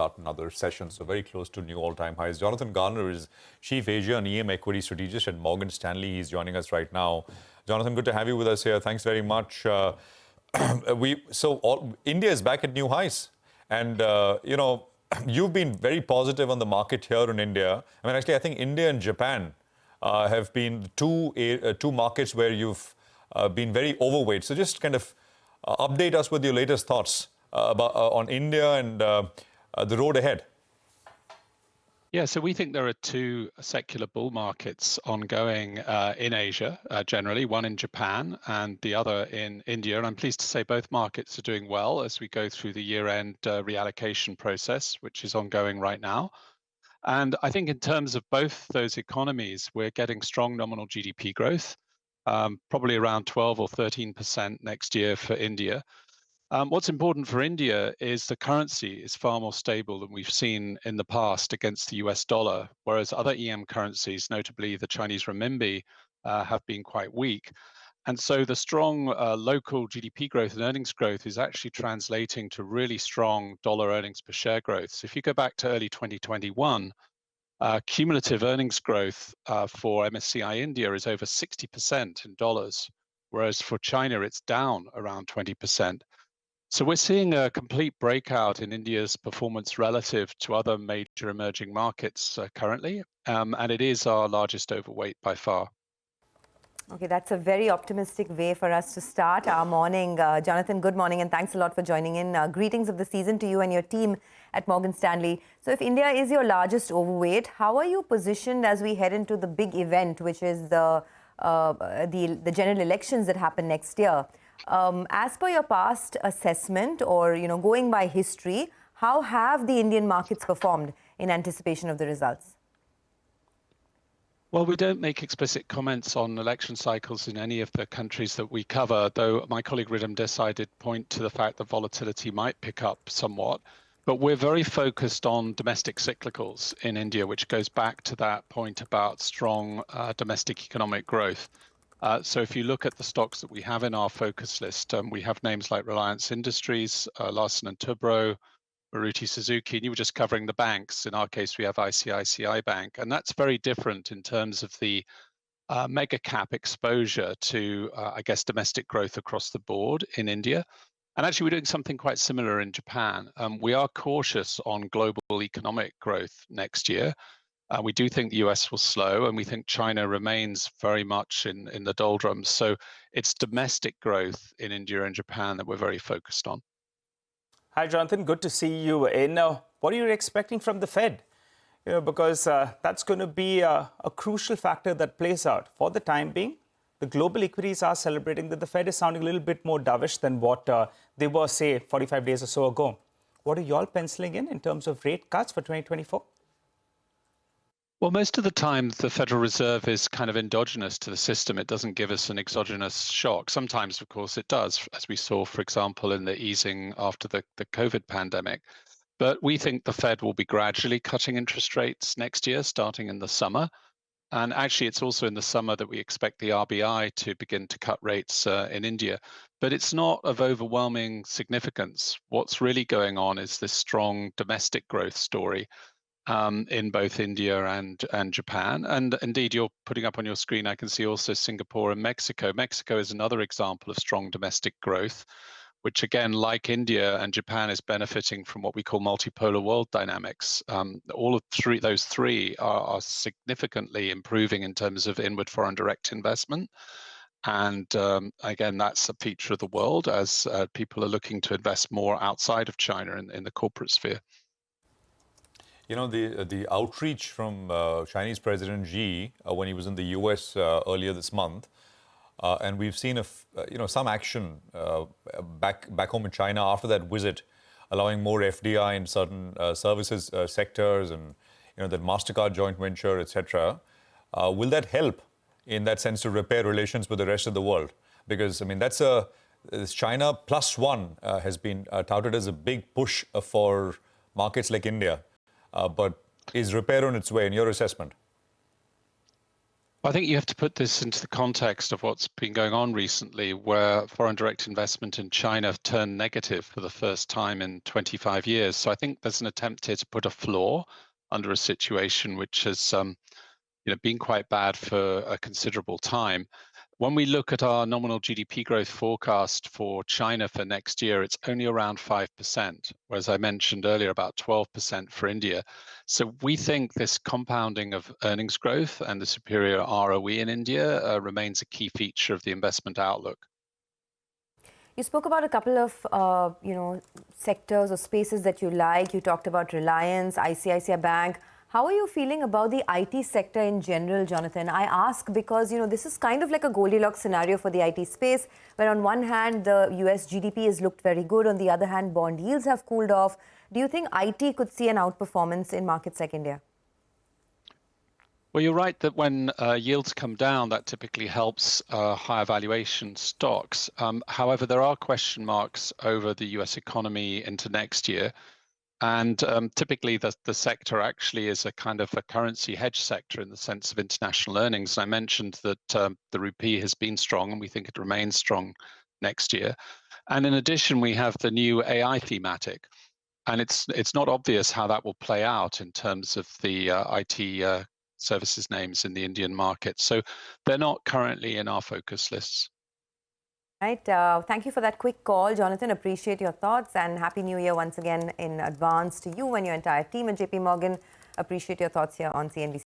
another session, so very close to new all-time highs. Jonathan Garner is Chief Asia and EM Equity Strategist at Morgan Stanley. He's joining us right now. Jonathan, good to have you with us here. Thanks very much. India is back at new highs, and you've been very positive on the market here in India. I mean, actually, I think India and Japan have been two markets where you've been very overweight. So just kind of update us with your latest thoughts on India and the road ahead. Yeah, so we think there are two secular bull markets ongoing in Asia, generally, one in Japan and the other in India. And I'm pleased to say both markets are doing well as we go through the year-end reallocation process, which is ongoing right now. And I think in terms of both those economies, we're getting strong nominal GDP growth, probably around 12 or 13% next year for India. What's important for India is the currency is far more stable than we've seen in the past against the US dollar, whereas other EM currencies, notably the Chinese renminbi, have been quite weak. And so the strong local GDP growth and earnings growth is actually translating to really strong dollar earnings per share growth. So if you go back to early 2021, cumulative earnings growth for MSCI India is over 60% in dollars, whereas for China, it's down around 20%. So we're seeing a complete breakout in India's performance relative to other major emerging markets currently, and it is our largest overweight by far. Okay, that's a very optimistic way for us to start our morning. Jonathan, good morning, and thanks a lot for joining in. Greetings of the season to you and your team at Morgan Stanley. So if India is your largest overweight, how are you positioned as we head into the big event, which is the general elections that happen next year? As per your past assessment or, going by history, how have the Indian markets performed in anticipation of the results? Well, we don't make explicit comments on election cycles in any of the countries that we cover, though my colleague Ridham Desai did point to the fact that volatility might pick up somewhat. But we're very focused on domestic cyclicals in India, which goes back to that point about strong domestic economic growth. So if you look at the stocks that we have in our focus list, we have names like Reliance Industries, Larsen & Toubro, Maruti Suzuki, and you were just covering the banks. In our case, we have ICICI Bank, and that's very different in terms of the mega cap exposure to, domestic growth across the board in India. And actually, we're doing something quite similar in Japan. We are cautious on global economic growth next year. We do think the US will slow, and we think China remains very much in the doldrums. So it's domestic growth in India and Japan that we're very focused on. Hi, Jonathan. Good to see you in. What are you expecting from the Fed? Because that's going to be a crucial factor that plays out. For the time being, the global equities are celebrating that the Fed is sounding a little bit more dovish than what they were, say, 45 days or so ago. What are you all penciling in terms of rate cuts for 2024? Well, most of the time, the Federal Reserve is kind of endogenous to the system. It doesn't give us an exogenous shock. Sometimes, of course, it does, as we saw, for example, in the easing after the COVID pandemic. But we think the Fed will be gradually cutting interest rates next year, starting in the summer. And actually, it's also in the summer that we expect the RBI to begin to cut rates in India. But it's not of overwhelming significance. What's really going on is this strong domestic growth story in both India and Japan. And indeed, you're putting up on your screen, I can see also Singapore and Mexico. Mexico is another example of strong domestic growth, which again, like India and Japan, is benefiting from what we call multipolar world dynamics. All of those three are significantly improving in terms of inward foreign direct investment. And again, that's a feature of the world as people are looking to invest more outside of China in the corporate sphere. The outreach from Chinese President Xi when he was in the US earlier this month, and we've seen some action back home in China after that visit, allowing more FDI in certain services sectors, and that MasterCard joint venture, etc. Will that help in that sense to repair relations with the rest of the world? Because that's this China plus one has been touted as a big push for markets like India. But is repair on its way in your assessment? I think you have to put this into the context of what's been going on recently, where foreign direct investment in China turned negative for the first time in 25 years. So I think there's an attempt here to put a floor under a situation which has been quite bad for a considerable time. When we look at our nominal GDP growth forecast for China for next year, it's only around 5%, whereas I mentioned earlier about 12% for India. So we think this compounding of earnings growth and the superior ROE in India remains a key feature of the investment outlook. You spoke about a couple of sectors or spaces that you like. You talked about Reliance, ICICI Bank. How are you feeling about the IT sector in general, Jonathan? I ask because, this is kind of like a Goldilocks scenario for the IT space, where on one hand, the US GDP has looked very good. On the other hand, bond yields have cooled off. Do you think IT could see an outperformance in markets like India? Well, you're right that when yields come down, that typically helps higher valuation stocks. However, there are question marks over the US economy into next year. And typically, the sector actually is a kind of a currency hedge sector in the sense of international earnings. And I mentioned that the rupee has been strong, and we think it remains strong next year. And in addition, we have the new AI thematic. And it's not obvious how that will play out in terms of the IT services names in the Indian market. So they're not currently in our focus lists. Right. Thank you for that quick call, Jonathan. Appreciate your thoughts, and Happy New Year once again in advance to you and your entire team at JP Morgan. Appreciate your thoughts here on CNBC.